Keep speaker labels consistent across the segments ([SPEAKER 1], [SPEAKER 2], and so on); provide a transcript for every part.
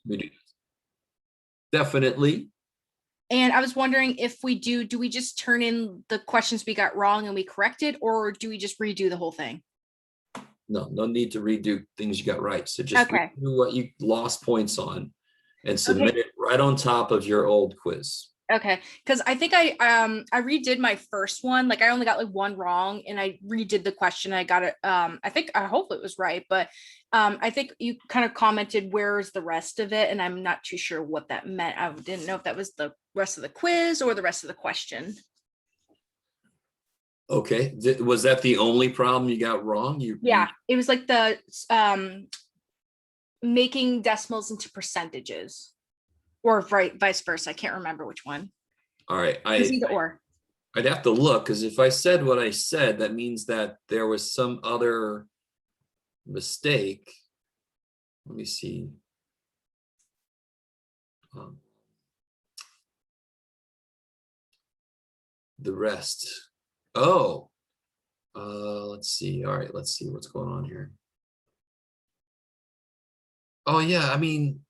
[SPEAKER 1] We do. Definitely.
[SPEAKER 2] And I was wondering if we do we just turn in the questions we got wrong and we correct it, or do we just redo the whole thing?
[SPEAKER 1] No need to redo things you got right. So just
[SPEAKER 2] Okay.
[SPEAKER 1] redo what you lost points on and submit
[SPEAKER 2] Okay.
[SPEAKER 1] it right on top of your old quiz.
[SPEAKER 2] Okay, because I think I redid my first one. Like I only got like one wrong, and I redid the question. I got it. I hope it was right, but I think you kind of commented where's the rest of it, and I'm not too sure what that meant. I didn't know if that was the rest of the quiz or the rest of the question.
[SPEAKER 1] Okay, was that the only problem you got wrong?
[SPEAKER 2] Yeah, it was like the making decimals into percentages, or vice versa. I can't remember which one.
[SPEAKER 1] All right,
[SPEAKER 2] It was either or.
[SPEAKER 1] I'd have to look, because if I said what I said, that means that there was some other mistake. Let me see. The rest. Oh, let's see. All right, let's see what's going on here. Oh yeah, I mean,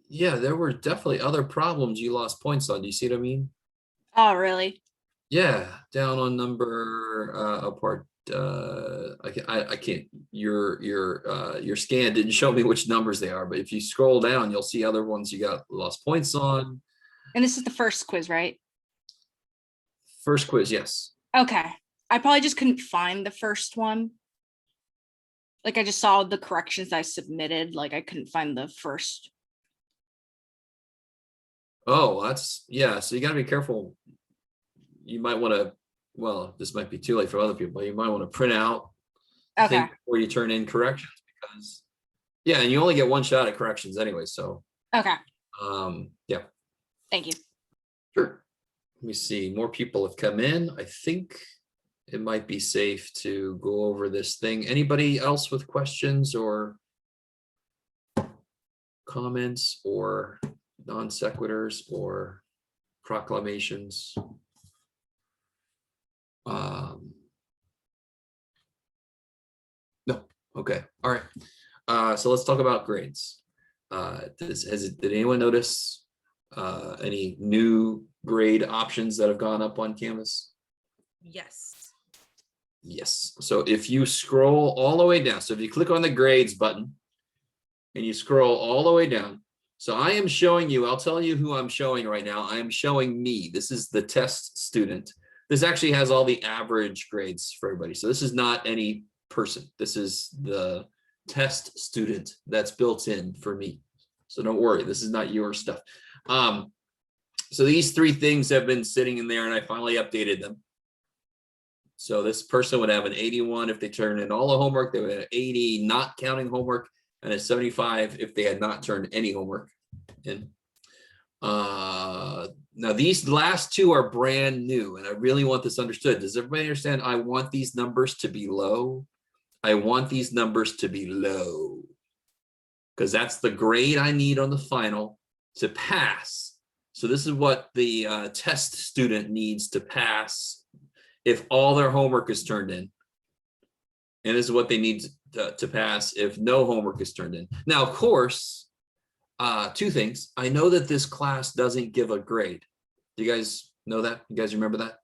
[SPEAKER 1] yeah, there were definitely other problems you lost points on. Do you see what I mean?
[SPEAKER 2] Oh, really?
[SPEAKER 1] Yeah, down on number part. I can't. Your scan didn't show me which numbers they are, but if you scroll down, you'll see other ones you got lost points on.
[SPEAKER 2] And this is the first quiz, right?
[SPEAKER 1] First quiz, yes.
[SPEAKER 2] Okay. I probably just couldn't find the first one. Like I just saw the corrections I submitted. Like I couldn't find the first.
[SPEAKER 1] Oh, that's yeah. So you got to be careful. You might want to. Well, this might be too late for other people. You might want to print out the
[SPEAKER 2] Okay.
[SPEAKER 1] thing before you turn in corrections, because yeah, and you only get one shot at corrections anyway. So
[SPEAKER 2] Okay.
[SPEAKER 1] yeah.
[SPEAKER 2] Thank you.
[SPEAKER 1] Sure. Let me see. More people have come in. I think it might be safe to go over this thing. Anybody else with questions or comments or non sequiturs or proclamations? No. Okay. All right. So let's talk about grades. Did anyone notice any new grade options that have gone up on Canvas?
[SPEAKER 3] Yes.
[SPEAKER 1] Yes. So if you scroll all the way down, so if you click on the grades button and you scroll all the way down, so I am showing you, I'll tell you who I'm showing right now. I am showing me. This is the test student. This actually has all the average grades for everybody. So this is not any person. This is the test student that's built in for me. So don't worry, this is not your stuff. So these three things have been sitting in there, and I finally updated them. So this person would have an 81 if they turned in all the homework. They would have 80 not counting homework, and a 75 if they had not turned any homework in. Now these last two are brand new, and I really want this understood. Does everybody understand? I want these numbers to be low. I want these numbers to be low, because that's the grade I need on the final to pass. So this is what the test student needs to pass if all their homework is turned in. And this is what they need to pass if no homework is turned in. Now, of course, two things. I know that this class doesn't give a grade. Do you guys know that? You guys remember that?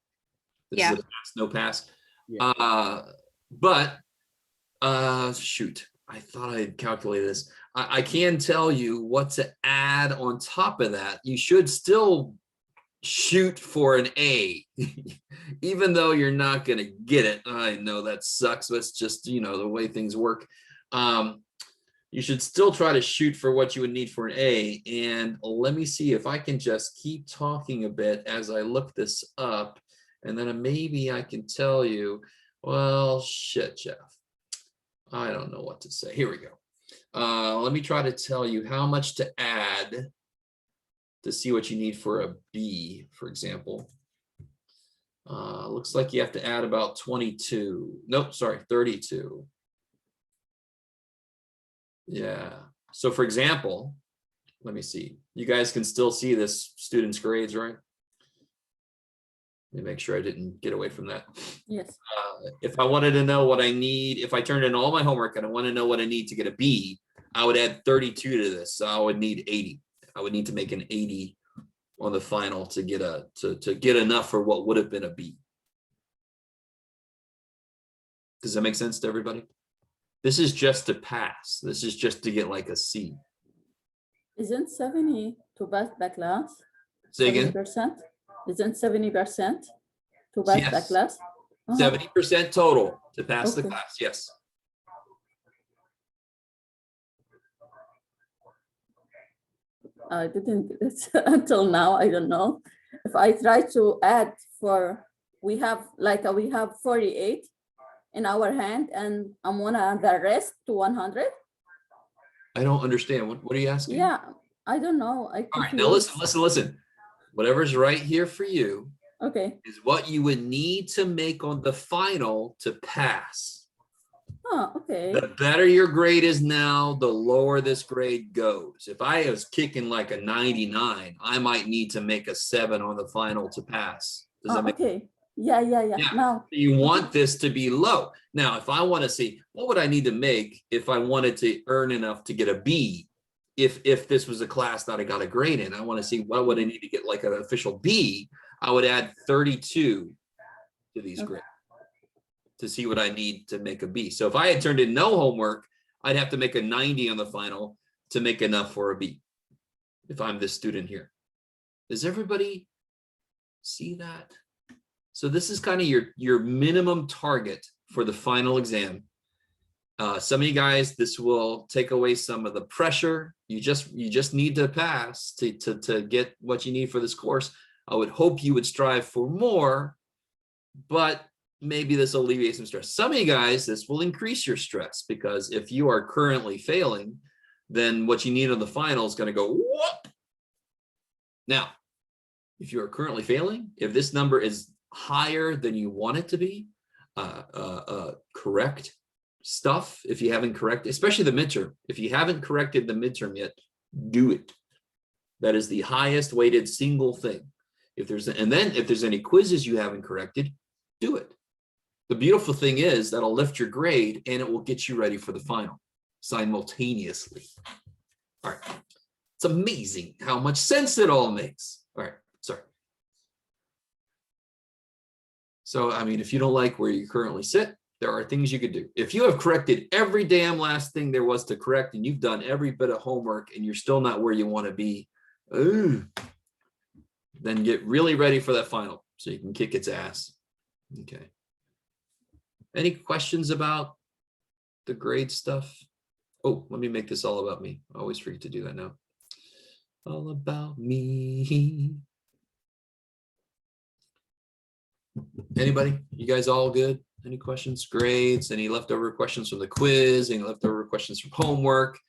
[SPEAKER 1] This
[SPEAKER 2] Yeah.
[SPEAKER 1] is a pass, no pass.
[SPEAKER 4] Yeah.
[SPEAKER 1] But shoot, I thought I had calculated this. I can tell you what to add on top of that. You should still shoot for an A, even though you're not going to get it. I know that sucks, but it's just, you know, the way things work. You should still try to shoot for what you would need for an A. And let me see if I can just keep talking a bit as I look this up. And then maybe I can tell you, well, shit, Jeff. I don't know what to say. Here we go. Let me try to tell you how much to add to see what you need for a B, for example. Looks like you have to add about 22. Nope, sorry, 32. Yeah. So for example, let me see. You guys can still see this student's grades, right? Let me make sure I didn't get away from that.
[SPEAKER 3] Yes.
[SPEAKER 1] If I wanted to know what I need, if I turned in all my homework and I want to know what I need to get a B, I would add 32 to this. So I would need 80. I would need to make an 80 on the final to get to get enough for what would have been a B. Does that make sense to everybody? This is just to pass. This is just to get like a C.
[SPEAKER 3] Isn't 70 to pass the class?
[SPEAKER 1] Say again?
[SPEAKER 3] 70%? Isn't 70% to pass the
[SPEAKER 1] Yes.
[SPEAKER 3] class?
[SPEAKER 1] 70% total to pass the
[SPEAKER 3] Okay.
[SPEAKER 1] class. Yes.
[SPEAKER 3] I didn't until now. I don't know. If I try to add we have 48 in our hand, and I'm wanna the rest to 100.
[SPEAKER 1] I don't understand. What are you asking?
[SPEAKER 3] Yeah, I don't know.
[SPEAKER 1] All right, now listen. Whatever's right here for you
[SPEAKER 3] Okay.
[SPEAKER 1] is what you would need to make on the final to pass.
[SPEAKER 3] Oh, okay.
[SPEAKER 1] The better your grade is now, the lower this grade goes. If I was kicking like a 99, I might need to make a 7 on the final to pass. Does that make sense?
[SPEAKER 3] Okay. Yeah.
[SPEAKER 1] Yeah.
[SPEAKER 3] Now
[SPEAKER 1] You want this to be low. Now, if I want to see what would I need to make if I wanted to earn enough to get a B, if this was a class that I got a grade in, I want to see what would I need to get like an official B. I would add 32 to these
[SPEAKER 3] Okay.
[SPEAKER 1] grades to see what I need to make a B. So if I had turned in no homework, I'd have to make a 90 on the final to make enough for a B. If I'm this student here, does everybody see that? So this is kind of your minimum target for the final exam. Some of you guys, this will take away some of the pressure. You just need to pass to get what you need for this course. I would hope you would strive for more, but maybe this will alleviate some stress. Some of you guys, this will increase your stress, because if you are currently failing, then what you need on the final is going to go whoop. Now, if you are currently failing, if this number is higher than you want it to be, correct stuff. If you haven't corrected, especially the midterm, if you haven't corrected the midterm yet, do it. That is the highest weighted single thing. If there's any quizzes you haven't corrected, do it. The beautiful thing is that'll lift your grade and it will get you ready for the final simultaneously. All right. It's amazing how much sense it all makes. All right. Sorry. So, I mean, if you don't like where you currently sit, there are things you could do. If you have corrected every damn last thing there was to correct, and you've done every bit of homework and you're still not where you want to be, then get really ready for that final so you can kick its ass. Okay. Any questions about the grade stuff? Oh, let me make this all about me. I always forget to do that now. All about me. Anybody? You guys all good? Any questions? Grades? Any leftover questions from the quiz? Any leftover questions from homework?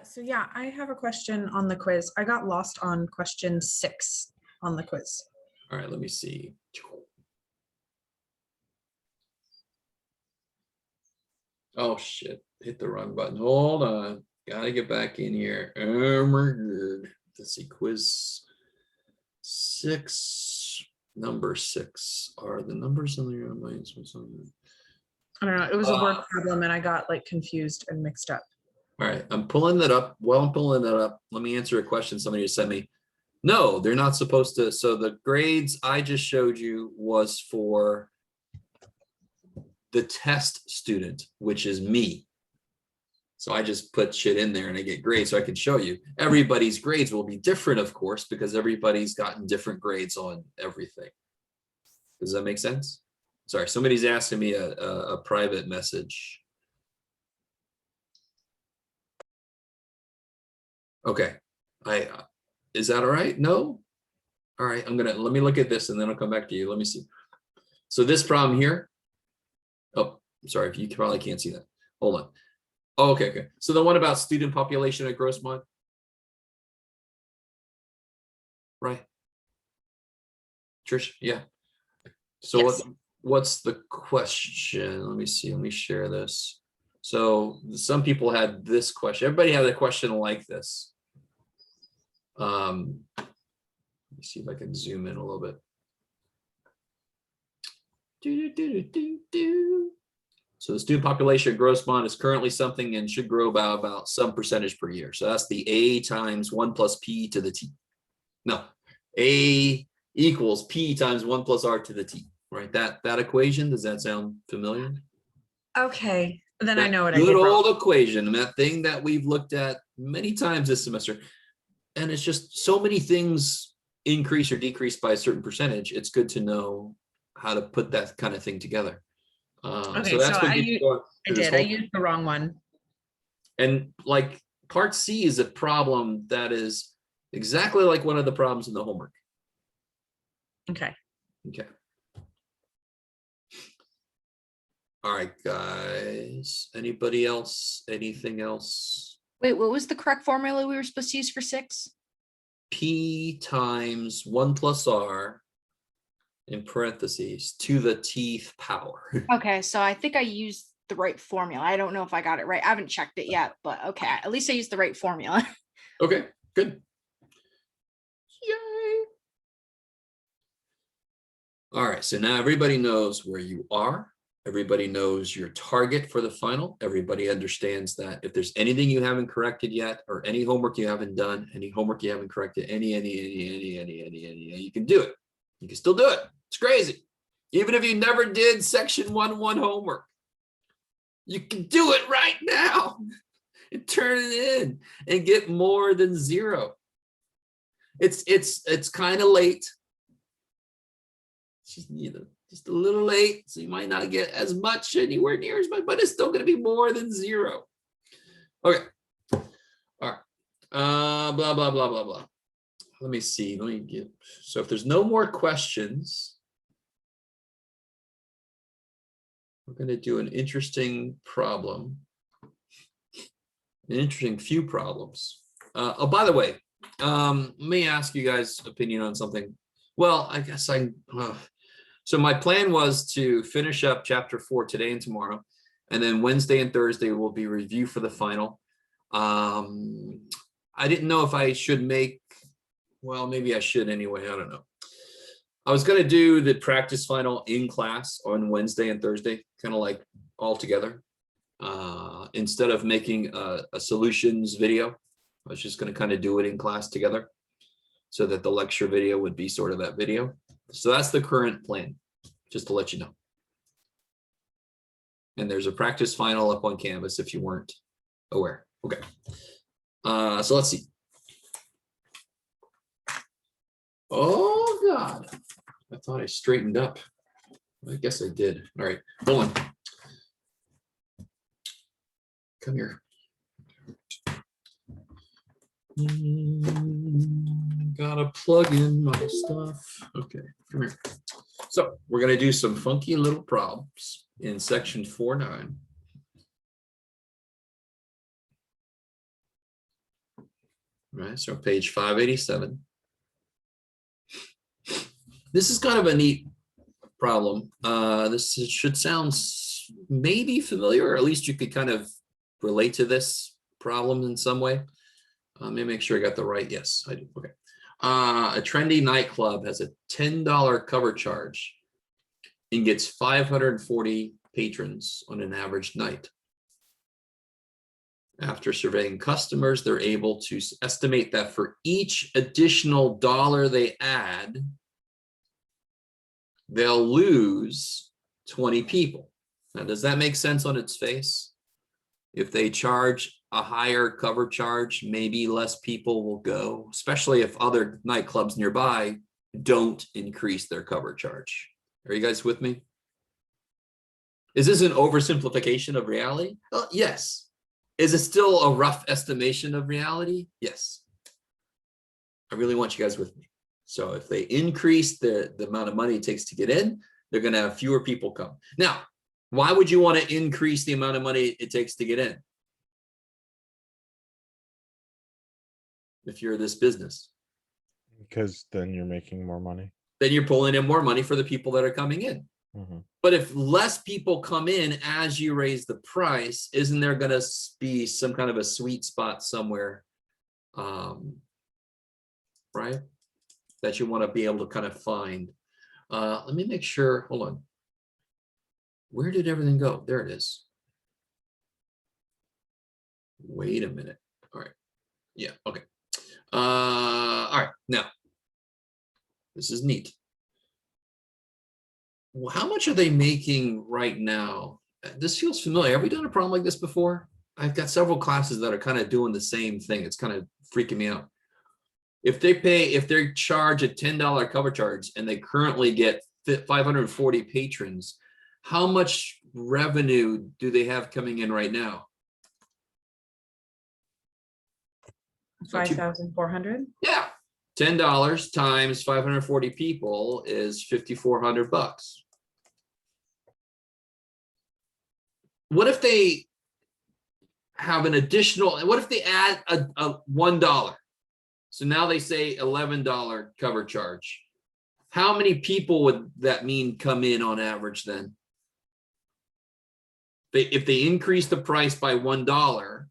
[SPEAKER 4] So yeah, I have a question on the quiz. I got lost on question 6 on the quiz.
[SPEAKER 1] All right, let me see. Oh shit, hit the wrong button. Hold on. Gotta get back in here. Oh my god. Let's see, quiz 6. Number 6 are the numbers in your minds.
[SPEAKER 4] I don't know. It was a word problem and I got like confused and mixed up.
[SPEAKER 1] All right, I'm pulling that up. While I'm pulling that up, let me answer a question somebody just sent me. No, they're not supposed to. So the grades I just showed you was for the test student, which is me. So I just put shit in there and I get grades so I can show you. Everybody's grades will be different, of course, because everybody's gotten different grades on everything. Does that make sense? Sorry, somebody's asking me a private message. Okay, is that all right? No? All right, let me look at this and then I'll come back to you. Let me see. So this problem here. Oh, sorry, you probably can't see that. Hold on. Oh, okay. So the one about student population at Grossmont. Right. Trish, yeah. So
[SPEAKER 2] Yes.
[SPEAKER 1] what's the question? Let me see. Let me share this. So some people had this question. Everybody had a question like this. Let me see if I can zoom in a little bit. So the student population gross mod is currently something and should grow by about some percentage per year. So that's the A times 1 plus P to the T. No, A equals P times 1 plus R to the T, right? That equation, does that sound familiar?
[SPEAKER 4] Okay, then I
[SPEAKER 1] That
[SPEAKER 4] know what I
[SPEAKER 1] good
[SPEAKER 4] did wrong.
[SPEAKER 1] old equation, that thing that we've looked at many times this semester. And it's just so many things increase or decrease by a certain percentage. It's good to know how to put that kind of thing together.
[SPEAKER 4] Okay,
[SPEAKER 1] So that's
[SPEAKER 4] so
[SPEAKER 1] what gets you going
[SPEAKER 4] I
[SPEAKER 1] through this
[SPEAKER 4] did. I
[SPEAKER 1] whole-
[SPEAKER 4] used the wrong one.
[SPEAKER 1] And like part C is a problem that is exactly like one of the problems in the homework.
[SPEAKER 4] Okay.
[SPEAKER 1] Okay. All right, guys. Anybody else? Anything else?
[SPEAKER 2] Wait, what was the correct formula we were supposed to use for 6?
[SPEAKER 1] P times 1 plus R in parentheses to the Tth power.
[SPEAKER 2] Okay, so I think I used the right formula. I don't know if I got it right. I haven't checked it yet, but okay, at least I used the right formula.
[SPEAKER 1] Okay, good. Yay. All right, so now everybody knows where you are. Everybody knows your target for the final. Everybody understands that if there's anything you haven't corrected yet, or any homework you haven't done, any homework you haven't corrected, any, you can do it. You can still do it. It's crazy. Even if you never did section 1.1 homework, you can do it right now and turn it in and get more than 0. It's kind of late. Just a little late, so you might not get as much, anywhere near as much, but it's still going to be more than 0. Okay. All right. Blah, blah, blah, blah, blah. Let me see. Let me get, so if there's no more questions, we're going to do an interesting problem. An interesting few problems. Oh, by the way, let me ask you guys' opinion on something. Well, I guess so my plan was to finish up chapter 4 today and tomorrow, and then Wednesday and Thursday will be review for the final. I didn't know if I should make, well, maybe I should anyway, I don't know. I was going to do the practice final in class on Wednesday and Thursday, kind of like all together. Instead of making a solutions video, I was just going to kind of do it in class together, so that the lecture video would be sort of that video. So that's the current plan, just to let you know. And there's a practice final up on Canvas if you weren't aware. Okay. So let's see. Oh God, I thought I straightened up. I guess I did. All right, hold on. Come here. Gotta plug in my stuff. Okay, come here. So we're gonna do some funky little problems in section 4.9. Right, so page 587. This is kind of a neat problem. This should sound maybe familiar, or at least you could kind of relate to this problem in some way. Let me make sure I got the right. Yes, I do. Okay. A trendy nightclub has a $10 cover charge and gets 540 patrons on an average night. After surveying customers, they're able to estimate that for each additional dollar they add, they'll lose 20 people. Now, does that make sense on its face? If they charge a higher cover charge, maybe less people will go, especially if other nightclubs nearby don't increase their cover charge. Are you guys with me? Is this an oversimplification of reality? Well, yes. Is it still a rough estimation of reality? Yes. I really want you guys with me. So if they increase the amount of money it takes to get in, they're going to have fewer people come. Now, why would you want to increase the amount of money it takes to get in? If you're this business,
[SPEAKER 5] Because then you're making more money.
[SPEAKER 1] then you're pulling in more money for the people that are coming in.
[SPEAKER 5] Mhm.
[SPEAKER 1] But if less people come in as you raise the price, isn't there going to be some kind of a sweet spot somewhere, right? That you want to be able to kind of find. Let me make sure, hold on. Where did everything go? There it is. Wait a minute. All right. Yeah, okay. All right, now, this is neat. Well, how much are they making right now? This feels familiar. Have we done a problem like this before? I've got several classes that are kind of doing the same thing. It's kind of freaking me out. If they charge a $10 cover charge and they currently get 540 patrons, how much revenue do they have coming in right now?
[SPEAKER 4] 5,400.
[SPEAKER 1] Yeah, $10 times 540 people is $5,400. What if they have an additional, what if they add a $1? So now they say $11 cover charge. How many people would that mean come in on average then? If they increase the price by $1,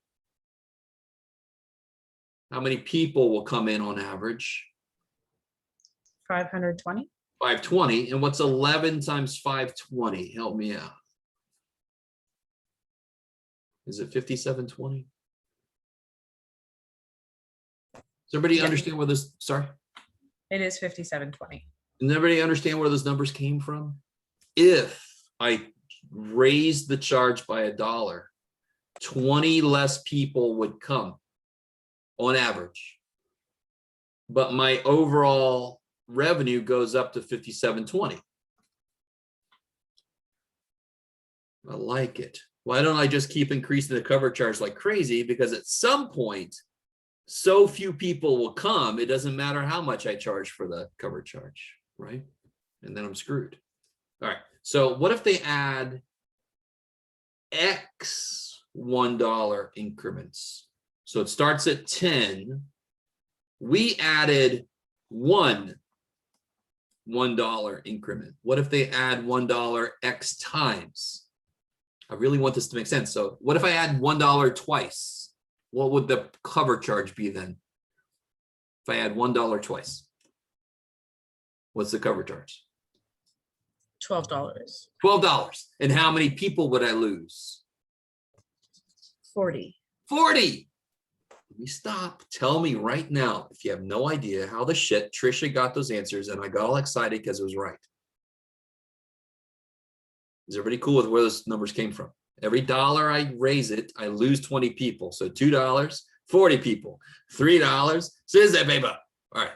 [SPEAKER 1] how many people will come in on average?
[SPEAKER 4] 520.
[SPEAKER 1] 520. And what's 11 times 520? Help me out. Is it 5720? Does everybody
[SPEAKER 4] Yeah.
[SPEAKER 1] understand where this, sorry?
[SPEAKER 4] It is 5720.
[SPEAKER 1] Does everybody understand where those numbers came from? If I raised the charge by $1, 20 less people would come on average. But my overall revenue goes up to 5720. I like it. Why don't I just keep increasing the cover charge like crazy? Because at some point, so few people will come, it doesn't matter how much I charge for the cover charge, right? And then I'm screwed. All right, so what if they add X $1 increments? So it starts at 10. We added $1 increment. What if they add $1 X times? I really want this to make sense. So what if I add $1 twice? What would the cover charge be then? If I add $1 twice, what's the cover charge?
[SPEAKER 4] $12.
[SPEAKER 1] $12. And how many people would I lose?
[SPEAKER 4] 40.
[SPEAKER 1] 40. Let me stop. Tell me right now if you have no idea how the shit Trisha got those answers and I got all excited because it was right. Is everybody cool with where those numbers came from? Every dollar I raise it, I lose 20 people. So $2, 40 people. $3, says that paper. All right.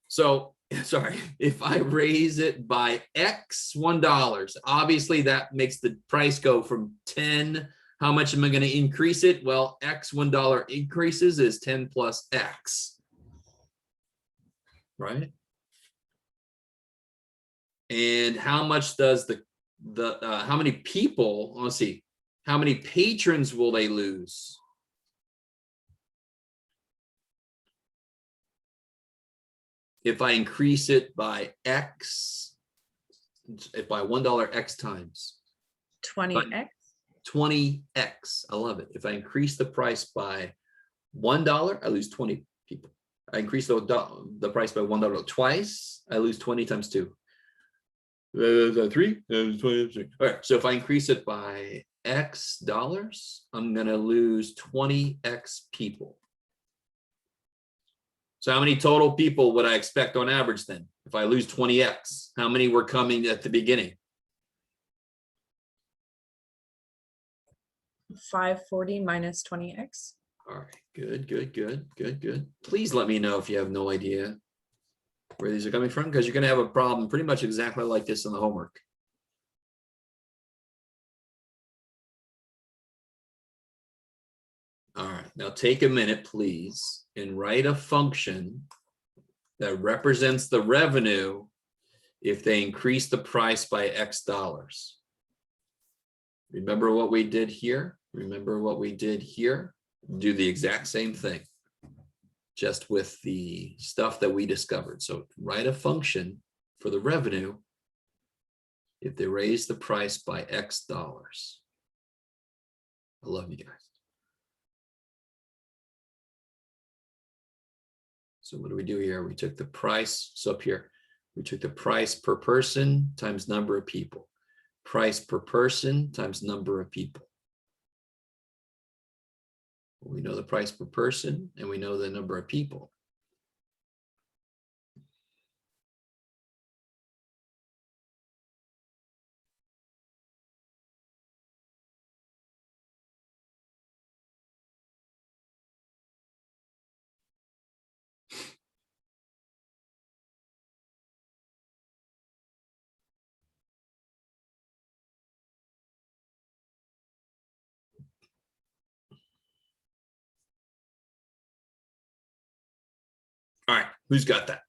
[SPEAKER 1] So, sorry, if I raise it by X $1, obviously that makes the price go from 10. How much am I going to increase it? Well, X $1 increases is 10 plus X. Right? And how much does how many people, let's see, how many patrons will they lose? If I increase it by X, if by $1 X times.
[SPEAKER 4] 20x.
[SPEAKER 1] 20X, I love it. If I increase the price by $1, I lose 20 people. I increase the price by $1 twice, I lose 20 times 2. 3, 20. All right, so if I increase it by X dollars, I'm gonna lose 20X people. So how many total people would I expect on average then? If I lose 20X, how many were coming at the beginning?
[SPEAKER 4] 540 minus 20x.
[SPEAKER 1] All right, good. Please let me know if you have no idea where these are coming from, because you're going to have a problem pretty much exactly like this in the homework. All right, now take a minute, please, and write a function that represents the revenue if they increase the price by X dollars. Remember what we did here? Remember what we did here? Do the exact same thing, just with the stuff that we discovered. So write a function for the revenue if they raise the price by X dollars. I love you guys. So what do we do here? We took the price, so up here, we took the price per person times number of people. price per person times number of people. We know the price per person and we know the number of people. All right, who's got that?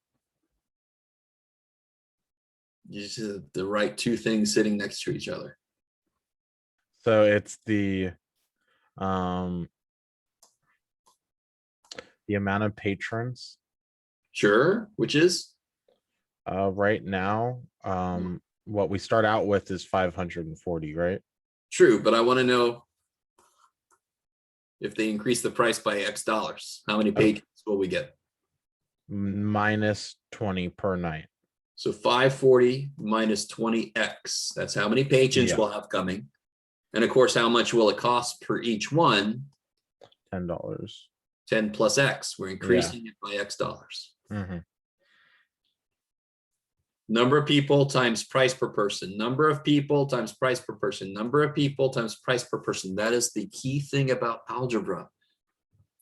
[SPEAKER 1] You just the right two things sitting next to each other.
[SPEAKER 5] So it's the amount of patrons
[SPEAKER 1] Sure, which is
[SPEAKER 5] right now. What we start out with is 540, right?
[SPEAKER 1] true, but I want to know if they increase the price by X dollars, how many patrons will we get?
[SPEAKER 5] Minus 20 per night.
[SPEAKER 1] So 540 minus 20x. That's how many patrons
[SPEAKER 5] Yeah.
[SPEAKER 1] we'll have coming. And of course, how much will it cost per each one?
[SPEAKER 5] $10.
[SPEAKER 1] 10 plus X. We're increasing it by X dollars.
[SPEAKER 5] Mhm.
[SPEAKER 1] Number of people times price per person. Number of people times price per person. Number of people times price per person. That is the key thing about algebra.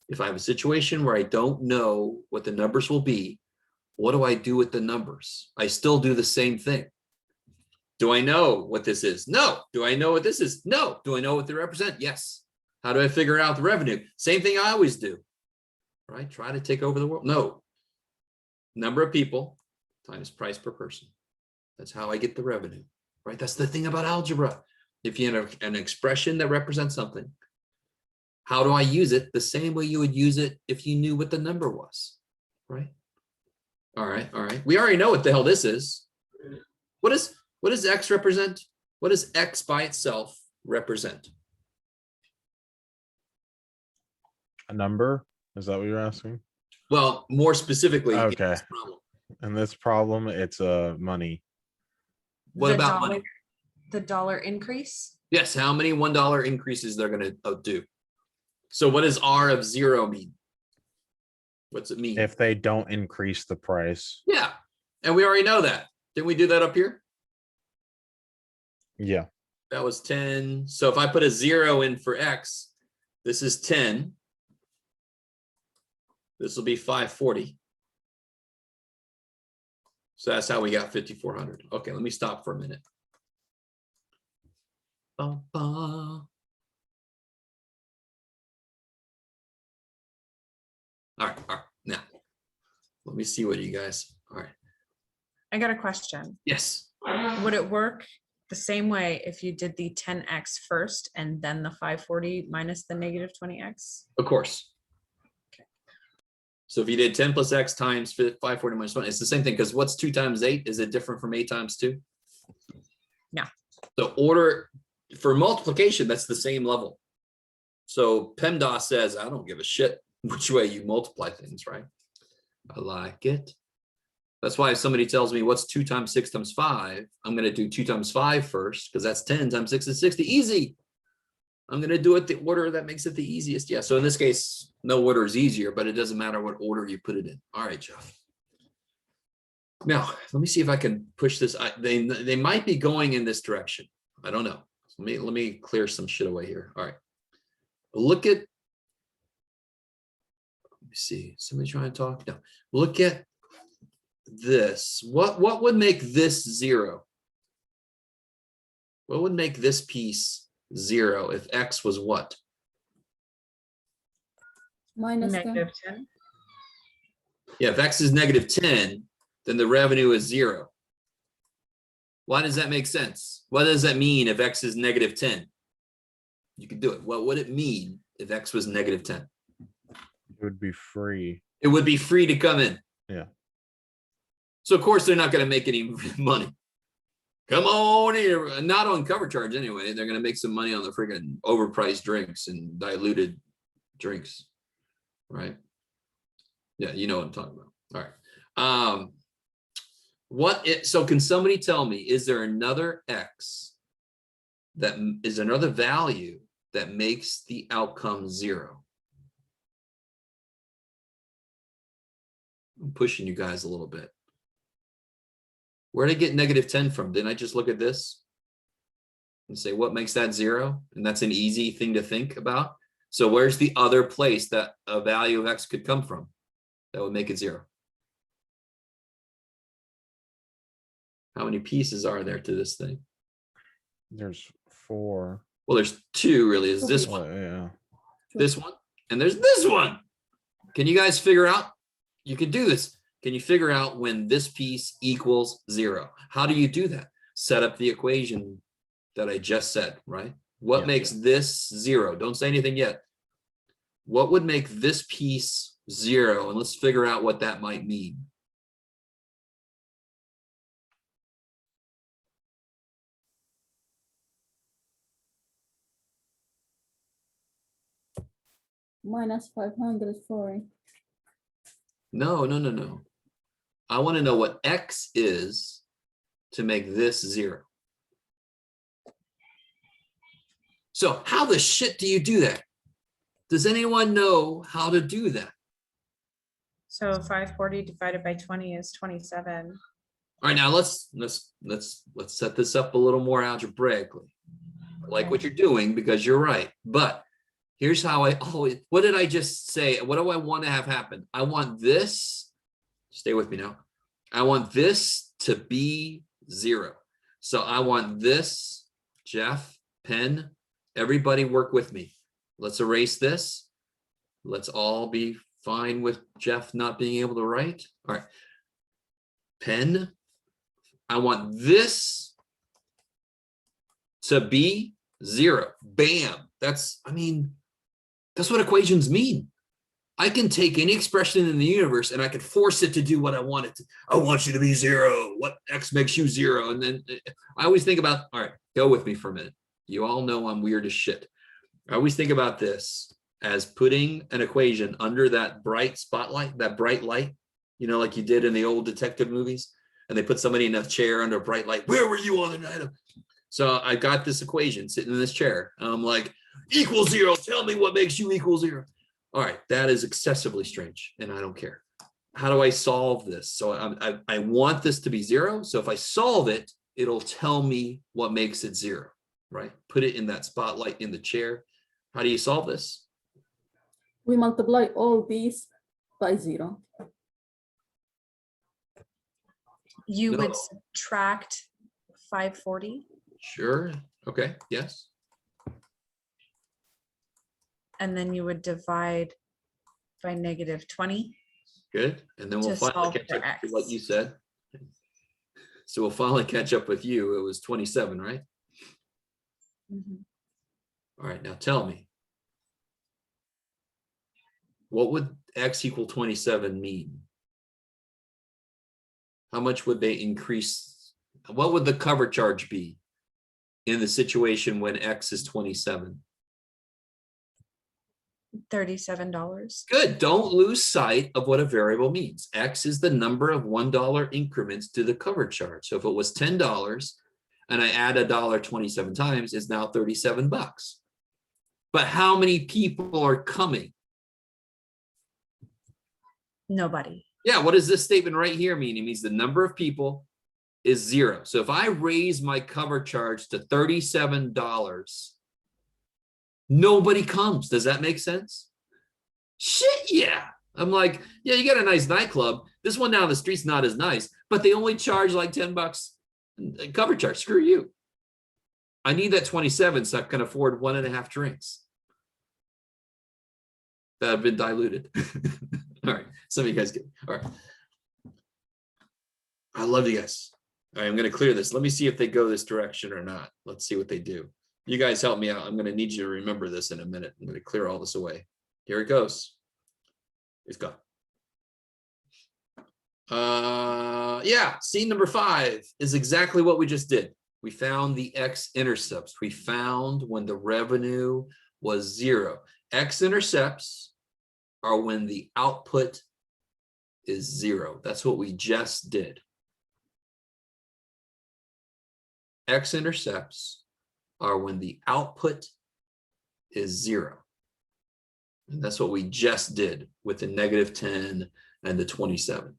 [SPEAKER 1] If I have a situation where I don't know what the numbers will be, what do I do with the numbers? I still do the same thing. Do I know what this is? No. Do I know what this is? No. Do I know what they represent? Yes. How do I figure out the revenue? Same thing I always do, right? Try to take over the world. No. Number of people times price per person. That's how I get the revenue, right? That's the thing about algebra. If you have an expression that represents something, how do I use it? The same way you would use it if you knew what the number was, right? All right, all right. We already know what the hell this is. What does X represent? What does X by itself represent?
[SPEAKER 5] A number? Is that what you're asking?
[SPEAKER 1] Well, more specifically, in
[SPEAKER 5] Okay.
[SPEAKER 1] this problem.
[SPEAKER 5] In this problem, it's money.
[SPEAKER 1] What
[SPEAKER 4] The
[SPEAKER 1] about
[SPEAKER 4] dollar-
[SPEAKER 1] money?
[SPEAKER 4] The dollar increase?
[SPEAKER 1] Yes, how many $1 increases they're going to do? So what does R of 0 mean? What's it mean?
[SPEAKER 5] If they don't increase the price.
[SPEAKER 1] Yeah, and we already know that. Didn't we do that up here?
[SPEAKER 5] Yeah.
[SPEAKER 1] That was 10. So if I put a 0 in for X, this is 10. This will be 540. So that's how we got 5,400. Okay, let me stop for a minute. Ba, ba. All right, now let me see what you guys. All right,
[SPEAKER 4] I got a question.
[SPEAKER 1] yes,
[SPEAKER 4] Would it work the same way if you did the 10x first and then the 540 minus the negative 20x?
[SPEAKER 1] of course. So if you did 10 plus X times 540 minus 1, it's the same thing, because what's 2 times 8? Is it different from 8 times 2?
[SPEAKER 4] Yeah.
[SPEAKER 1] The order for multiplication, that's the same level. So PEMDAS says, I don't give a shit which way you multiply things, right? I like it. That's why if somebody tells me what's 2 times 6 times 5, I'm going to do 2 times 5 first, because that's 10 times 6 is 60. Easy. I'm going to do it the order that makes it the easiest. Yeah. So in this case, no order is easier, but it doesn't matter what order you put it in. All right, Jeff. Now, let me see if I can push this. They might be going in this direction. I don't know. Let me clear some shit away here. All right. Look at, let me see. Somebody trying to talk? No. Look at this. What would make this 0? What would make this piece 0 if X was what?
[SPEAKER 3] Minus 10.
[SPEAKER 4] Negative 10.
[SPEAKER 1] Yeah, if X is negative 10, then the revenue is 0. Why does that make sense? What does that mean if X is negative 10? You could do it. What would it mean if X was negative 10?
[SPEAKER 5] It would be free.
[SPEAKER 1] It would be free to come in.
[SPEAKER 5] Yeah.
[SPEAKER 1] So of course they're not going to make any money. Come on here. Not on cover charge anyway. They're going to make some money on the friggin' overpriced drinks and diluted drinks. Right? Yeah, you know what I'm talking about. All right. So can somebody tell me, is there another X that is another value that makes the outcome 0? I'm pushing you guys a little bit. Where did I get -10 from? Didn't I just look at this and say, what makes that 0? And that's an easy thing to think about. So where's the other place that a value of X could come from that would make it 0? How many pieces are there to this thing?
[SPEAKER 5] There's 4.
[SPEAKER 1] Well, there's 2 really. Is this one,
[SPEAKER 5] Yeah.
[SPEAKER 1] this one, and there's this one. Can you guys figure out? You can do this. Can you figure out when this piece equals 0? How do you do that? Set up the equation that I just said, right? What
[SPEAKER 5] Yeah.
[SPEAKER 1] makes this 0? Don't say anything yet. What would make this piece 0? And let's figure out what that might mean.
[SPEAKER 3] Minus 540.
[SPEAKER 1] No, no, no, no. I want to know what X is to make this 0. So how the shit do you do that? Does anyone know how to do that?
[SPEAKER 4] So 540 divided by 20 is 27.
[SPEAKER 1] All right, now let's set this up a little more algebraically. I like what you're doing because you're right. But here's how I always, what did I just say? What do I want to have happen? I want this, stay with me now. I want this to be 0. So I want this, Jeff, pen, everybody work with me. Let's erase this. Let's all be fine with Jeff not being able to write. All right. Pen. I want this to be 0. Bam. That's, I mean, that's what equations mean. I can take any expression in the universe and I can force it to do what I want it to. I want you to be 0. What X makes you 0? And then I always think about, all right, go with me for a minute. You all know I'm weird as shit. I always think about this as putting an equation under that bright spotlight, that bright light, you know, like you did in the old detective movies, and they put somebody in a chair under a bright light. Where were you on the night of? So I got this equation sitting in this chair. And I'm like, equal 0. Tell me what makes you equal 0. All right, that is excessively strange, and I don't care. How do I solve this? So I want this to be 0. So if I solve it, it'll tell me what makes it 0, right? Put it in that spotlight in the chair. How do you solve this?
[SPEAKER 3] We multiply all these by 0.
[SPEAKER 4] You
[SPEAKER 1] No.
[SPEAKER 4] would subtract 540
[SPEAKER 1] Sure. Okay. Yes.
[SPEAKER 4] and then you would divide by -20.
[SPEAKER 1] Good. And then we'll
[SPEAKER 4] To
[SPEAKER 1] finally
[SPEAKER 4] solve
[SPEAKER 1] catch
[SPEAKER 4] for
[SPEAKER 1] up to what
[SPEAKER 4] X.
[SPEAKER 1] you said. So we'll finally catch up with you. It was 27, right?
[SPEAKER 4] Mhm.
[SPEAKER 1] All right. Now tell me, what would X equal 27 mean? How much would they increase? What would the cover charge be in the situation when X is 27?
[SPEAKER 4] $37.
[SPEAKER 1] Good. Don't lose sight of what a variable means. X is the number of $1 increments to the cover charge. So if it was $10 and I add $1 27 times, it's now 37 bucks. But how many people are coming?
[SPEAKER 4] Nobody.
[SPEAKER 1] Yeah, what does this statement right here mean? It means the number of people is 0. So if I raise my cover charge to $37, nobody comes. Does that make sense? Shit, yeah. I'm like, yeah, you got a nice nightclub. This one down the street's not as nice, but they only charge like 10 bucks cover charge. Screw you. I need that 27 so I can afford 1.5 drinks that have been diluted. All right, some of you guys get, all right. I love you guys. All right, I'm going to clear this. Let me see if they go this direction or not. Let's see what they do. You guys help me out. I'm going to need you to remember this in a minute. I'm going to clear all this away. Here it goes. It's gone. Yeah, scene number 5 is exactly what we just did. We found the x-intercepts. We found when the revenue was 0. X-intercepts are when the output is 0. That's what we just did. X-intercepts are when the output is 0. And that's what we just did with the -10 and the 27.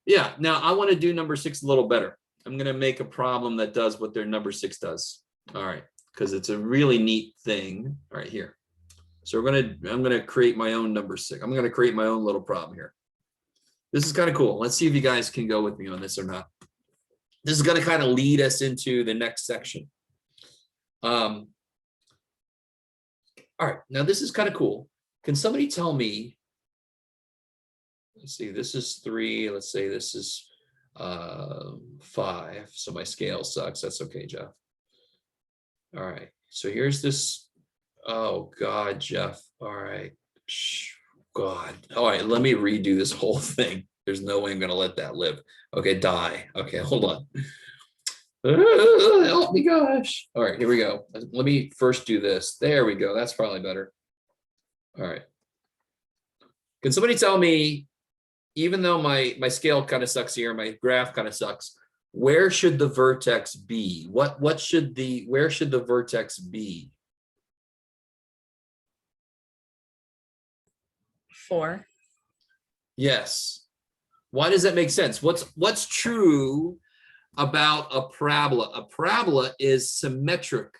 [SPEAKER 1] Yeah, now I want to do number 6 a little better. I'm going to make a problem that does what their number 6 does. All right, because it's a really neat thing right here. So I'm going to create my own number 6. I'm going to create my own little problem here. This is kind of cool. Let's see if you guys can go with me on this or not. This is going to kind of lead us into the next section. All right, now this is kind of cool. Can somebody tell me, let's see, this is 3, let's say this is 5, so my scale sucks. That's okay, Jeff. All right, so here's this. Oh God, Jeff. All right. God. All right, let me redo this whole thing. There's no way I'm gonna let that live. Okay, die. Okay, hold on. Help me, gosh. All right, here we go. Let me first do this. There we go. That's probably better. All right. Can somebody tell me, even though my scale kind of sucks here, my graph kind of sucks, where should the vertex be? Where should the vertex be?
[SPEAKER 4] 4.
[SPEAKER 1] Yes. Why does that make sense? What's true about a parabola? A parabola is symmetric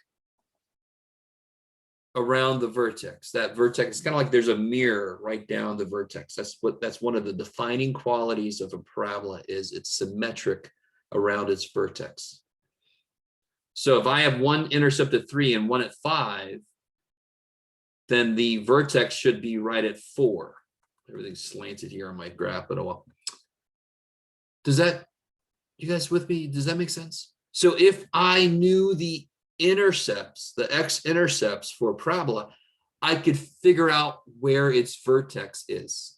[SPEAKER 1] around the vertex. That vertex is kind of like there's a mirror right down the vertex. That's one of the defining qualities of a parabola, is it's symmetric around its vertex. So if I have one intercept at 3 and one at 5, then the vertex should be right at 4. Everything's slanted here on my graph, but oh well. Does that, you guys with me? Does that make sense? So if I knew the intercepts, the x-intercepts for a parabola, I could figure out where its vertex is.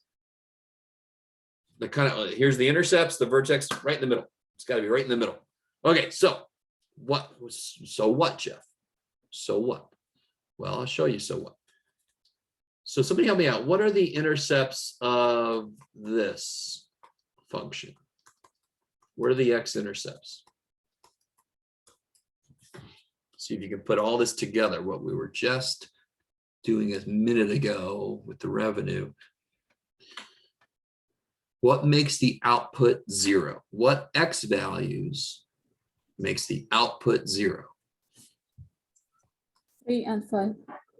[SPEAKER 1] The kind of, here's the intercepts, the vertex right in the middle. It's got to be right in the middle. Okay, so what, Jeff? So what? Well, I'll show you so what. So somebody help me out. What are the intercepts of this function? What are the x-intercepts? See if you can put all this together, what we were just doing a minute ago with the revenue. What makes the output 0? What x values makes the output 0?
[SPEAKER 3] 3 and 5.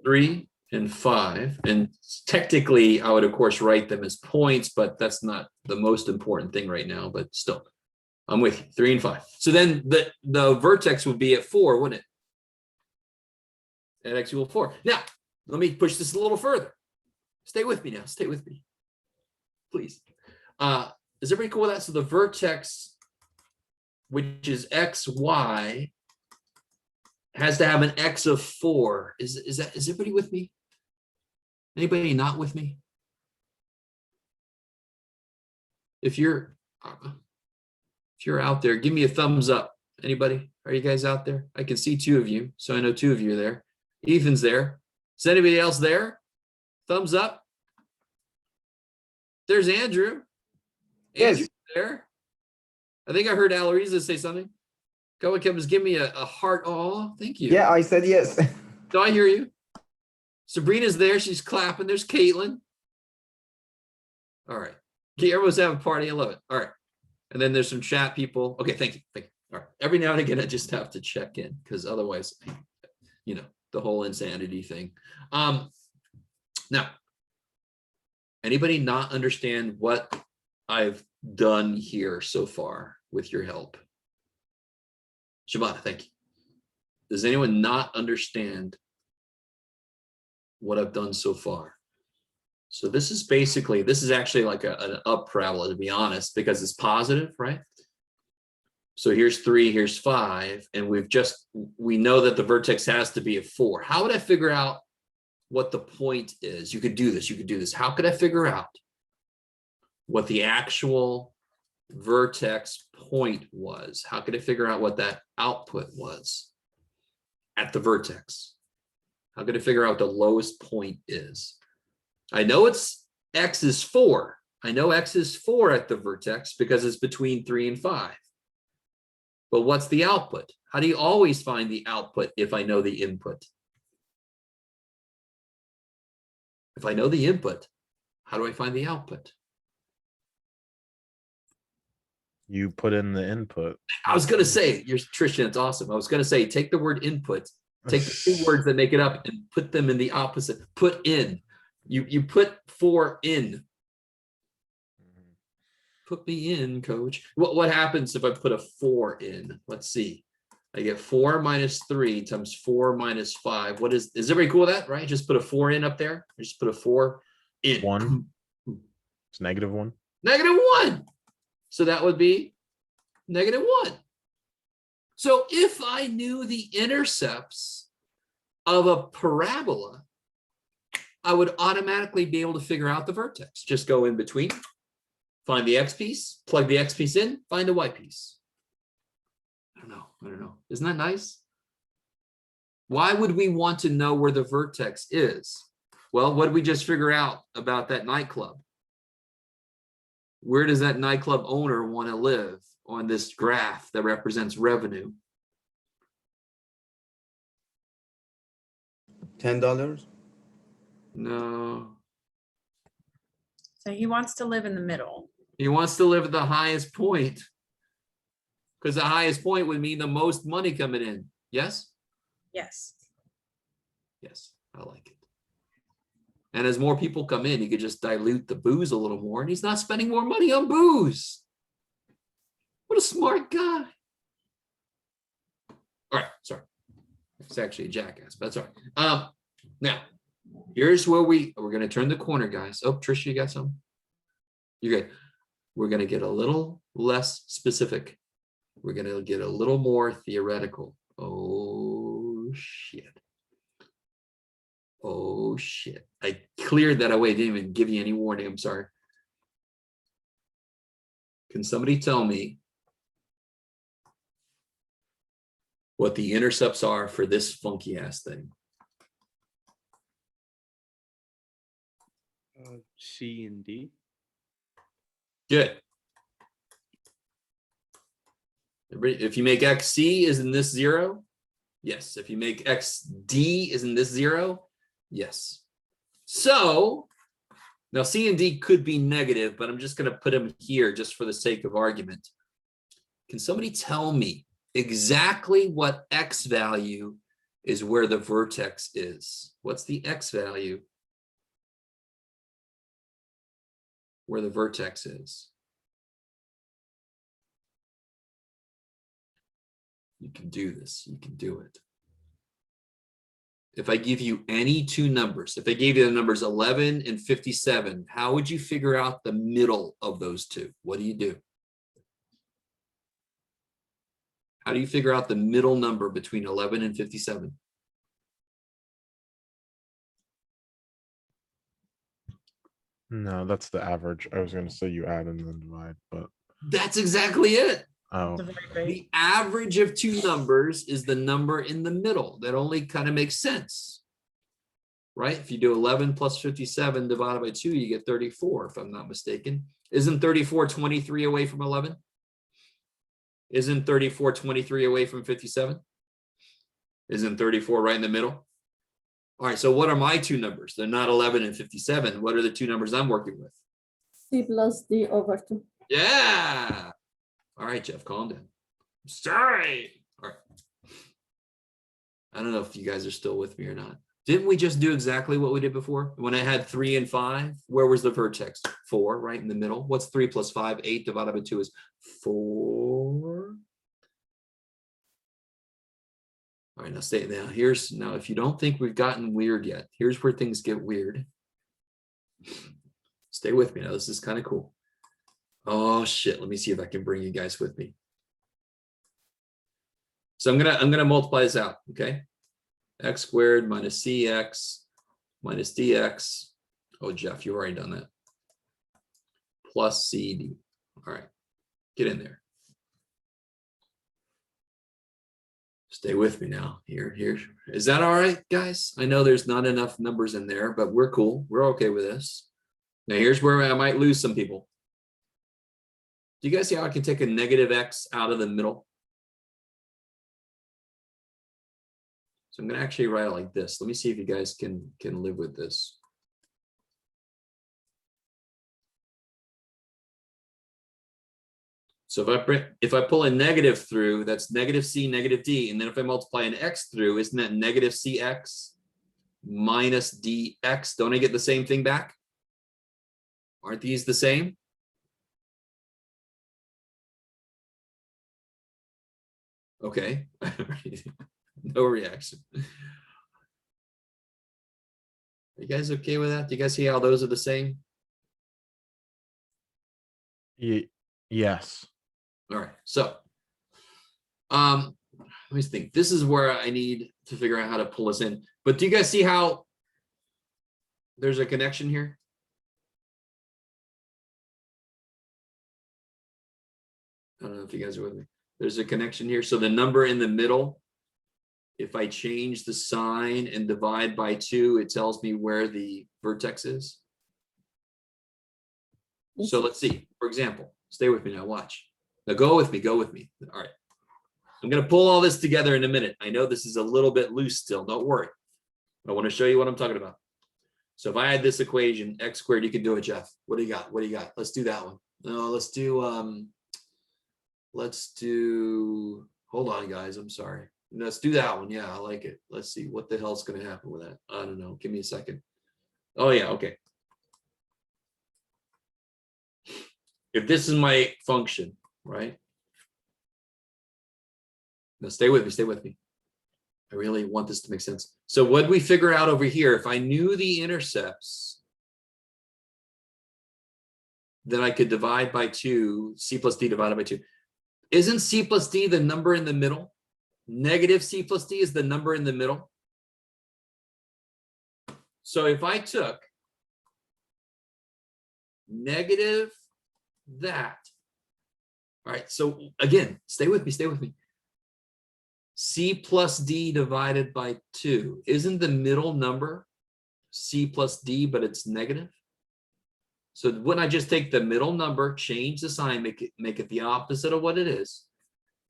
[SPEAKER 1] 3 and 5. And technically, I would, of course, write them as points, but that's not the most important thing right now. But still, I'm with you, 3 and 5. So then the vertex would be at 4, wouldn't it? At x equal 4. Now, let me push this a little further. Stay with me now. Stay with me, please. Is everybody cool with that? So the vertex, which is x, y, has to have an x of 4. Is everybody with me? Anybody not with me? If you're out there, give me a thumbs up. Anybody? Are you guys out there? I can see 2 of you, so I know 2 of you are there. Ethan's there. Is anybody else there? Thumbs up. There's Andrew.
[SPEAKER 6] Yes.
[SPEAKER 1] Andrew's there. I think I heard Alariza say something. Go and come, give me a heart. Oh, thank you.
[SPEAKER 6] Yeah, I said yes.
[SPEAKER 1] Do I hear you? Sabrina's there. She's clapping. There's Caitlin. All right. Okay, everyone's having a party. I love it. All right. And then there's some chat people. Okay, thank you. Thank you. All right. Every now and again, I just have to check in because otherwise, you know, the whole insanity thing. Now, anybody not understand what I've done here so far with your help? Shabbat, thank you. Does anyone not understand what I've done so far? So this is actually like an up parabola, to be honest, because it's positive, right? So here's 3, here's 5, and we know that the vertex has to be a 4. How would I figure out what the point is? You could do this. How could I figure out what the actual vertex point was? How could I figure out what that output was at the vertex? How could I figure out what the lowest point is? I know it's x is 4. I know X is 4 at the vertex because it's between 3 and 5. But what's the output? How do you always find the output if I know the input? If I know the input, how do I find the output?
[SPEAKER 5] You put in the input.
[SPEAKER 1] I was going to say, you're Tristan, it's awesome. I was going to say, take the word input, take the 2 words that make it up and put them in the opposite. Put in. You put 4 in. Put me in, coach. What happens if I put a 4 in? Let's see. I get 4 minus 3 times 4 minus 5. What is everybody cool with that, right? Just put a 4 in up there. Just put a 4 in.
[SPEAKER 5] 1. It's -1.
[SPEAKER 1] -1. So that would be -1. So if I knew the intercepts of a parabola, I would automatically be able to figure out the vertex. Just go in between, find the X piece, plug the X piece in, find the Y piece. I don't know. Isn't that nice? Why would we want to know where the vertex is? Well, what did we just figure out about that nightclub? Where does that nightclub owner want to live on this graph that represents revenue?
[SPEAKER 6] $10.
[SPEAKER 1] No.
[SPEAKER 4] So he wants to live in the middle.
[SPEAKER 1] He wants to live at the highest point. Because the highest point would mean the most money coming in. Yes?
[SPEAKER 4] Yes.
[SPEAKER 1] Yes, I like it. And as more people come in, you could just dilute the booze a little more, and he's not spending more money on booze. What a smart guy. All right, sorry. It's actually a jackass, but that's all right. Now, here's where we're going to turn the corner, guys. Oh, Trisha, you got some? You're good. We're going to get a little less specific. We're going to get a little more theoretical. Oh, shit. Oh, shit. I cleared that away. Didn't even give you any warning. I'm sorry. Can somebody tell me what the intercepts are for this funky ass thing?
[SPEAKER 6] C and D.
[SPEAKER 1] Good. If you make XC, isn't this 0? Yes. If you make XD, isn't this 0? Yes. So now C and D could be negative, but I'm just going to put them here just for the sake of argument. Can somebody tell me exactly what X value is where the vertex is? What's the X value where the vertex is? You can do this. You can do it. If I give you any 2 numbers, if I gave you the numbers 11 and 57, how would you figure out the middle of those 2? What do? How do you figure out the middle number between 11 and 57?
[SPEAKER 5] No, that's the average. I was going to say you add and then divide, but
[SPEAKER 1] That's exactly it.
[SPEAKER 5] oh,
[SPEAKER 4] Divide, right?
[SPEAKER 1] The average of 2 numbers is the number in the middle. That only kind of makes sense, right? If you do 11 plus 57 divided by 2, you get 34, if I'm not mistaken. Isn't 34 23 away from 11? Isn't 34 23 away from 57? Isn't 34 right in the middle? All right, so what are my 2 numbers? They're not 11 and 57. What are the 2 numbers I'm working with?
[SPEAKER 3] C plus D over 2.
[SPEAKER 1] Yeah. All right, Jeff, calm down. Sorry. All right. I don't know if you guys are still with me or not. Didn't we just do exactly what we did before? When I had 3 and 5, where was the vertex? 4, right in the middle. What's 3 plus 5? 8 divided by 2 is 4. All right, now stay now. Now, if you don't think we've gotten weird yet, here's where things get weird. Stay with me now. This is kind of cool. Oh shit. Let me see if I can bring you guys with me. So I'm gonna multiply this out, okay? X squared minus CX minus DX. Oh, Jeff, you've already done that. Plus CD. All right, get in there. Stay with me now. Here. Is that all right, guys? I know there's not enough numbers in there, but we're cool. We're okay with this. Now here's where I might lose some people. Do you guys see how I can take a negative x out of the middle? So I'm gonna actually write it like this. Let me see if you guys can live with this. So if I pull a negative through, that's negative c, negative d, and then if I multiply an x through, isn't that negative cx minus dx? Don't I get the same thing back? Aren't these the same? Okay. No reaction. Are you guys okay with that? Do you guys see how those are the same?
[SPEAKER 5] Yes.
[SPEAKER 1] All right, so let me think. This is where I need to figure out how to pull this in. But do you guys see how there's a connection here? I don't know if you guys are with me. There's a connection here. So the number in the middle, if I change the sign and divide by 2, it tells me where the vertex is. So let's see, for example, stay with me now, watch. Now go with me, go with me. All right. I'm going to pull all this together in a minute. I know this is a little bit loose still, don't worry. I want to show you what I'm talking about. So if I had this equation, x squared, you can do it, Jeff. What do you got? What do you got? Let's do that one. No, let's do, hold on guys, I'm sorry. Let's do that one. Yeah, I like it. Let's see what the hell's going to happen with that. I don't know. Give me a second. Oh yeah, okay. If this is my function, right? Now stay with me, stay with me. I really want this to make sense. So what we figure out over here, if I knew the intercepts, then I could divide by 2, c plus d divided by 2. Isn't c plus d the number in the middle? Negative c plus d is the number in the middle. So if I took negative that, all right, so again, stay with me, stay with me. C plus d divided by 2. Isn't the middle number c plus d, but it's negative? So when I just take the middle number, change the sign, make it the opposite of what it is,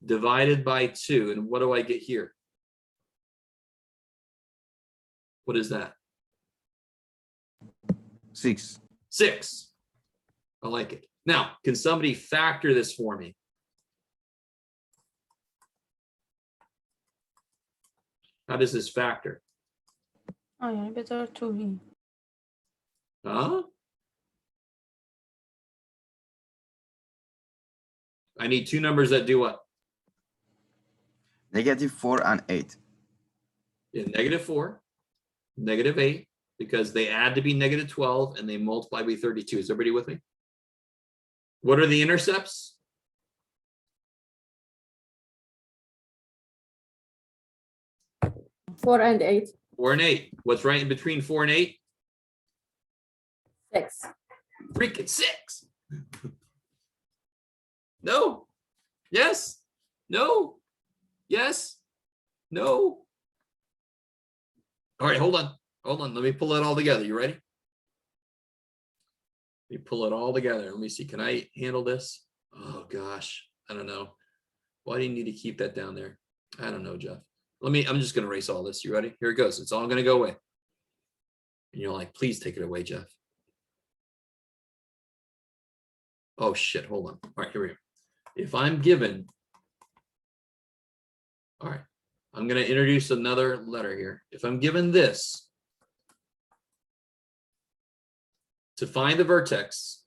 [SPEAKER 1] divided by 2, and what do I get here? What is that?
[SPEAKER 6] 6.
[SPEAKER 1] 6. I like it. Now, can somebody factor this for me? How does this factor?
[SPEAKER 2] Oh yeah, better to be.
[SPEAKER 1] Huh? I need 2 numbers that do what?
[SPEAKER 7] -4 and 8.
[SPEAKER 1] Yeah, -4, -8, because they add to be -12 and they multiply by 32. Is everybody with me? What are the intercepts?
[SPEAKER 3] 4 and 8.
[SPEAKER 1] 4 and 8. What's right in between 4 and 8?
[SPEAKER 3] 6.
[SPEAKER 1] Freaking 6. No. Yes. No. Yes. No. All right, hold on. Hold on. Let me pull it all together. You ready? Let me pull it all together. Let me see. Can I handle this? Oh gosh. I don't know. Why do you need to keep that down there? I don't know, Jeff. I'm just gonna erase all this. You ready? Here it goes. It's all gonna go away. And you're like, please take it away, Jeff. Oh shit, hold on. All right, here we go. If I'm given, all right, I'm gonna introduce another letter here. If I'm given this, to find the vertex,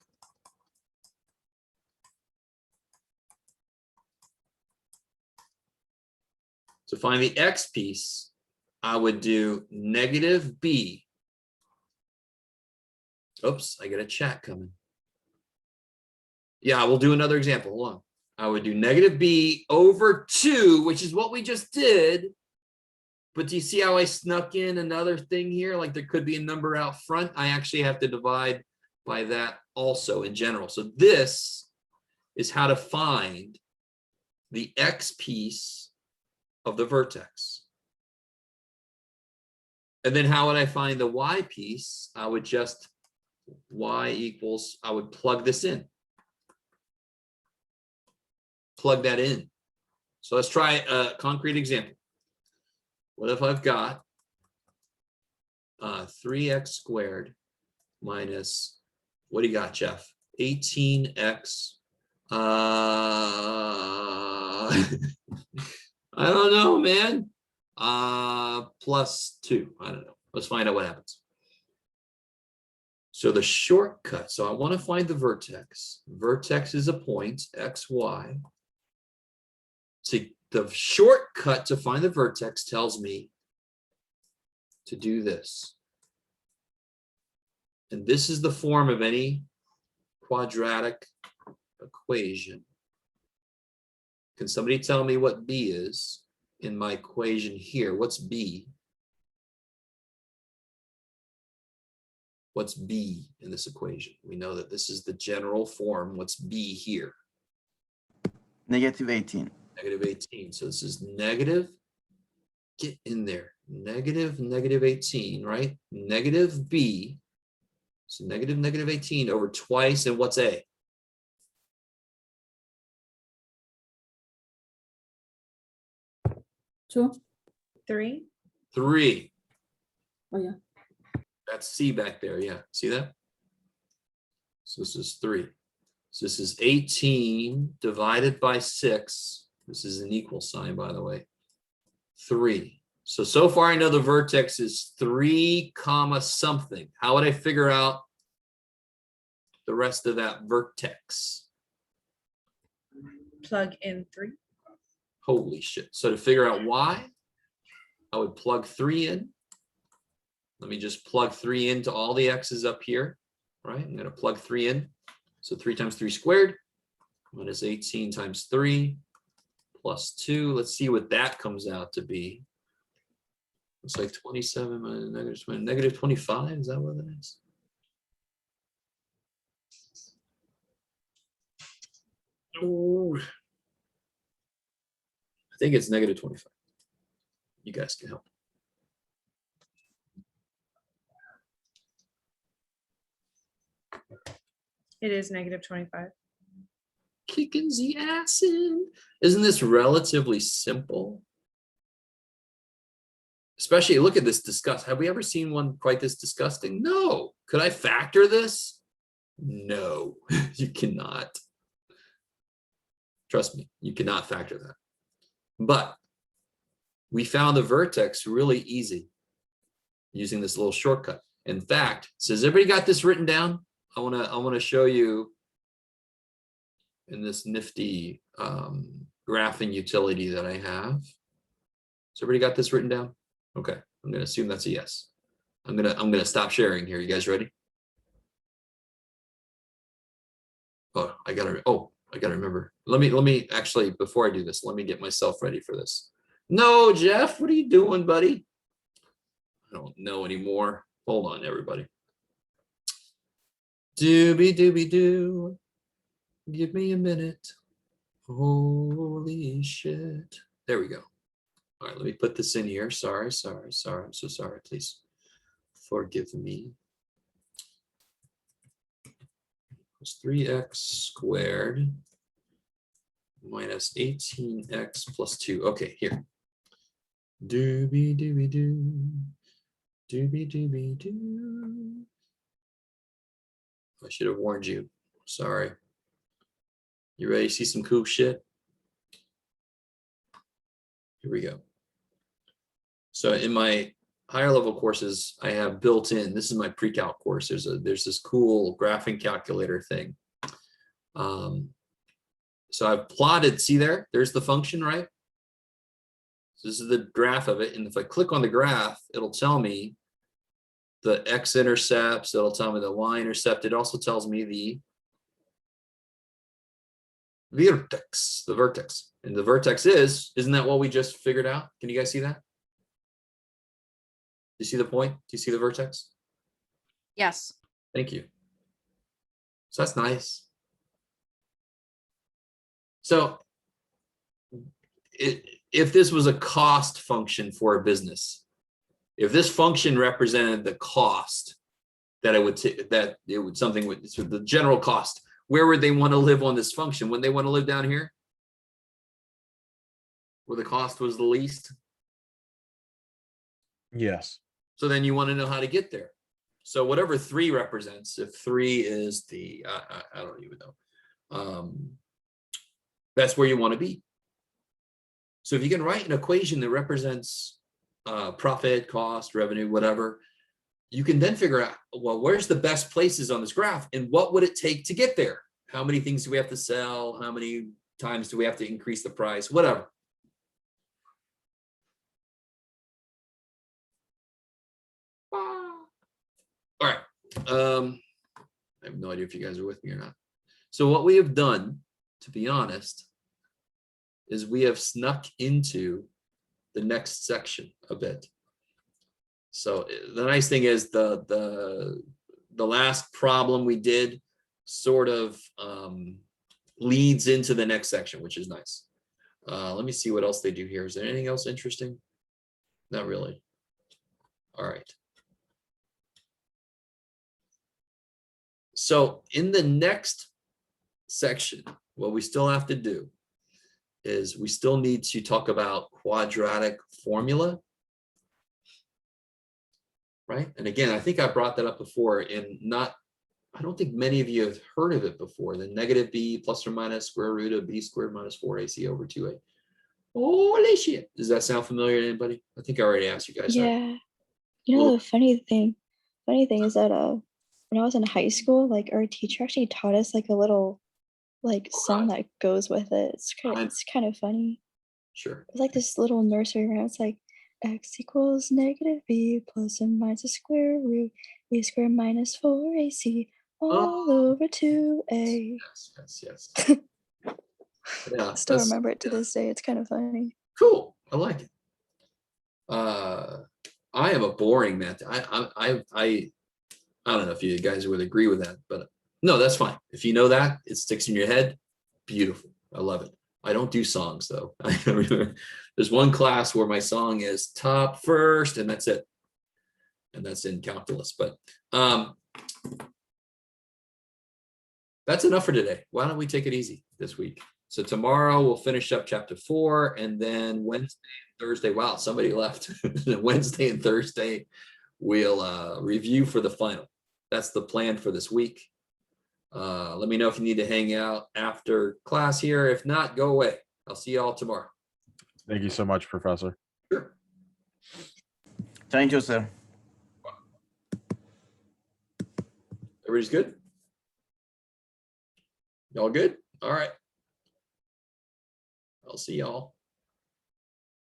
[SPEAKER 1] to find the x piece, I would do -b. Oops, I get a chat coming. Yeah, we'll do another example. Hold on. I would do -b over 2, which is what we just did. But do you see how I snuck in another thing here? Like there could be a number out front. I actually have to divide by that also in general. So this is how to find the x piece of the vertex. And then how would I find the y piece? I would just y equals, I would plug this in. Plug that in. So let's try a concrete example. What if I've got 3x squared minus, what do you got, Jeff? 18x. I don't know, man. Plus 2. I don't know. Let's find out what happens. So the shortcut, so I want to find the vertex. Vertex is a point, x, y. So the shortcut to find the vertex tells me to do this. And this is the form of any quadratic equation. Can somebody tell me what b is in my equation here? What's b? What's b in this equation? We know that this is the general form. What's b here?
[SPEAKER 7] Negative 18.
[SPEAKER 1] Negative 18. So this is negative. Get in there. Negative 18, right? Negative b. So negative 18 over twice. And what's a?
[SPEAKER 3] Two.
[SPEAKER 4] 3.
[SPEAKER 1] 3.
[SPEAKER 3] Oh, yeah.
[SPEAKER 1] That's c back there. Yeah. See that? So this is 3. So this is 18 divided by 6. This is an equal sign, by the way. 3. So far I know the vertex is 3 comma something. How would I figure out the rest of that vertex?
[SPEAKER 4] Plug in 3.
[SPEAKER 1] Holy shit. So to figure out y, I would plug 3 in. Let me just plug 3 into all the x's up here, right? I'm going to plug 3 in. So 3 times 3 squared minus 18 times 3 plus 2. Let's see what that comes out to be. It's like 27 minus negative 20, negative 25. Is that what it is? Oh, I think it's negative 25. You guys can help.
[SPEAKER 4] It is negative 25.
[SPEAKER 1] Kicking the ass in. Isn't this relatively simple? Especially look at this disgust. Have we ever seen one quite this disgusting? No. Could I factor this? No, you cannot. Trust me, you cannot factor that. But we found the vertex really easy using this little shortcut. In fact, so has everybody got this written down? I want to show you in this nifty graphing utility that I have. Has everybody got this written down? Okay, I'm going to assume that's a yes. I'm gonna stop sharing here. You guys ready? Oh, I gotta remember. Let me actually, before I do this, let me get myself ready for this. No, Jeff, what are you doing, buddy? I don't know anymore. Hold on, everybody. Doobie doo. Give me a minute. Holy shit. There we go. All right, let me put this in here. Sorry. I'm so sorry. Please forgive me. It's 3x squared minus 18x plus 2. Okay, here. Doobie doo. Doobie doo. I should have warned you. Sorry. You ready to see some cool shit? Here we go. So in my higher level courses, I have built in, this is my pre-calc course. There's this cool graphing calculator thing. So I've plotted, see there's the function, right? So this is the graph of it. And if I click on the graph, it'll tell me the x-intercepts, it'll tell me the y-intercept. It also tells me the vertex, And the vertex isn't that what we just figured out? Can you guys see that? Do you see the point? Do you see the vertex?
[SPEAKER 2] Yes.
[SPEAKER 1] Thank you. So that's nice. So if this was a cost function for a business, if this function represented the cost that it would that it would something with so the general cost. Where would they want to live on this function? When they want to live down here, where the cost was the least.
[SPEAKER 5] Yes.
[SPEAKER 1] So then you want to know how to get there. So whatever 3 represents, if 3 is the I don't even know, that's where you want to be. So if you can write an equation that represents profit, cost, revenue, whatever, you can then figure out, well, where's the best places on this graph and what would it take to get there? How many things do we have to sell? How many times do we have to increase the price? Whatever. All right. I have no idea if you guys are with me or not. So what we have done, to be honest, is we have snuck into the next section a bit. So the nice thing is the last problem we did sort of leads into the next section, which is nice. Let me see what else they do here. Is there anything else interesting? Not really. All right. So in the next section, what we still have to do is we still need to talk about quadratic formula. Right? And again, I think I brought that up before and I don't think many of you have heard of it before. The negative b plus or minus square root of b squared minus 4ac over 2a. Holy shit. Does that sound familiar to anybody? I think I already asked you guys that.
[SPEAKER 8] Yeah. You know, the funny thing is that when I was in high school, like our teacher actually taught us like a little like song that goes with it. It's kind of funny.
[SPEAKER 1] Sure.
[SPEAKER 8] It's like this little nursery rhyme. It's like x equals negative b plus or minus the square root a squared minus 4ac all over 2a.
[SPEAKER 1] Yes. Yeah.
[SPEAKER 8] Still remember it to this day. It's kind of funny.
[SPEAKER 1] Cool. I like it. I am a boring math. I don't know if you guys would agree with that, but no, that's fine. If you know that, it sticks in your head. Beautiful. I love it. I don't do songs though. There's one class where my song is top first, and that's it. And that's in calculus. But that's enough for today. Why don't we take it easy this week? So tomorrow we'll finish up chapter 4, and then Wednesday and Thursday. Wow, somebody left. Wednesday and Thursday we'll review for the final. That's the plan for this week. Let me know if you need to hang out after class here. If not, go away. I'll see you all tomorrow.
[SPEAKER 5] Thank you so much, Professor.
[SPEAKER 1] Sure.
[SPEAKER 7] Thank you, sir.
[SPEAKER 1] Everybody's good? Y'all good? All right. I'll see y'all.